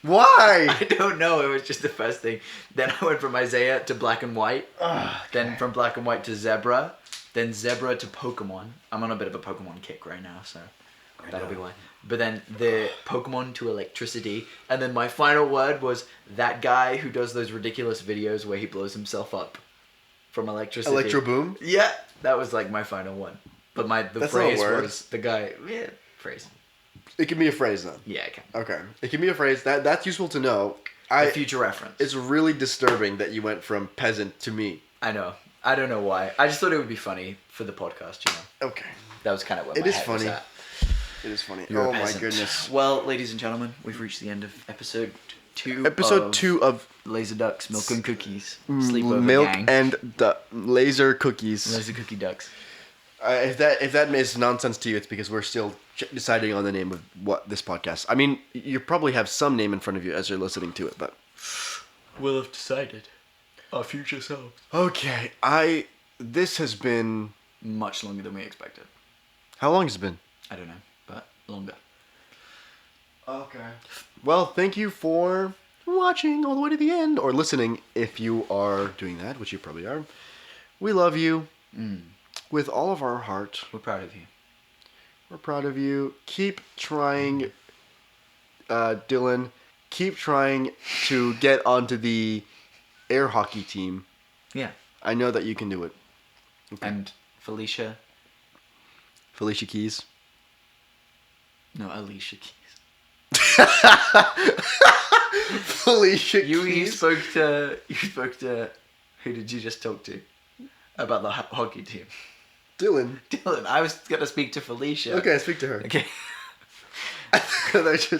[SPEAKER 2] Why?
[SPEAKER 1] I don't know. It was just the first thing. Then I went from Isaiah to black and white.
[SPEAKER 2] Okay.
[SPEAKER 1] Then from black and white to zebra. Then zebra to Pokemon. I'm on a bit of a Pokemon kick right now, so that'll be why. But then the Pokemon to electricity. And then my final word was that guy who does those ridiculous videos where he blows himself up from electricity.
[SPEAKER 2] Electro Boom?
[SPEAKER 1] Yeah. That was like my final one. But the phrase was the guy. Yeah, phrase.
[SPEAKER 2] It can be a phrase then.
[SPEAKER 1] Yeah, it can.
[SPEAKER 2] Okay. It can be a phrase. That's useful to know.
[SPEAKER 1] A future reference.
[SPEAKER 2] It's really disturbing that you went from peasant to me.
[SPEAKER 1] I know. I don't know why. I just thought it would be funny for the podcast, you know.
[SPEAKER 2] Okay.
[SPEAKER 1] That was kind of what
[SPEAKER 2] it
[SPEAKER 1] my
[SPEAKER 2] is
[SPEAKER 1] head
[SPEAKER 2] funny.
[SPEAKER 1] was at.
[SPEAKER 2] It is funny.
[SPEAKER 1] You're
[SPEAKER 2] oh my goodness.
[SPEAKER 1] Well, ladies and gentlemen, we've reached the end of episode 2.
[SPEAKER 2] Episode 2 of
[SPEAKER 1] Laser Ducks, Milk and Cookies, Sleepover
[SPEAKER 2] Milk
[SPEAKER 1] Gang.
[SPEAKER 2] and Laser Cookies.
[SPEAKER 1] Laser Cookie Ducks.
[SPEAKER 2] If that makes nonsense to you, it's because we're still deciding on the name of what this podcast. I mean, you probably have some name in front of you as you're listening to it, but
[SPEAKER 1] we'll have decided our future selves.
[SPEAKER 2] Okay, this has been
[SPEAKER 1] much longer than we expected.
[SPEAKER 2] How long has it been?
[SPEAKER 1] I don't know, but longer.
[SPEAKER 2] Okay. Well, thank you for watching all the way to the end, or listening if you are doing that, which you probably are. We love you. With all of our heart.
[SPEAKER 1] We're proud of you.
[SPEAKER 2] We're proud of you. Keep trying, Dylan. Keep trying to get onto the air hockey team.
[SPEAKER 1] Yeah.
[SPEAKER 2] I know that you can do it.
[SPEAKER 1] Okay. And Felicia
[SPEAKER 2] Keys.
[SPEAKER 1] No, Alicia Keys.
[SPEAKER 2] Felicia Keys.
[SPEAKER 1] You spoke to. Who did you just talk to? About the hockey team.
[SPEAKER 2] Dylan.
[SPEAKER 1] I was gonna speak to Felicia.
[SPEAKER 2] Okay, speak to her.
[SPEAKER 1] Okay.
[SPEAKER 2] Felicia.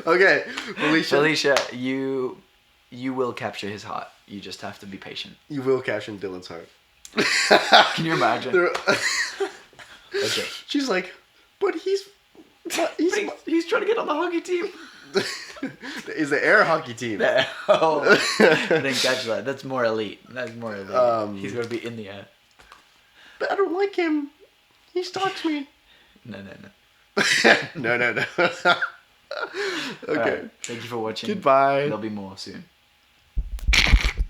[SPEAKER 2] Okay, Felicia.
[SPEAKER 1] Felicia, you will capture his heart. You just have to be patient.
[SPEAKER 2] You will capture Dylan's heart.
[SPEAKER 1] Can you imagine? Okay.
[SPEAKER 2] She's like, but he's
[SPEAKER 1] trying to get on the hockey team.
[SPEAKER 2] Is the air hockey team?
[SPEAKER 1] Oh, I didn't catch that. That's more elite. He's gonna be in the air.
[SPEAKER 2] But I don't like him. He stalks me.
[SPEAKER 1] No.
[SPEAKER 2] No. Okay.
[SPEAKER 1] Right. Thank you for watching.
[SPEAKER 2] Goodbye.
[SPEAKER 1] There'll be more soon.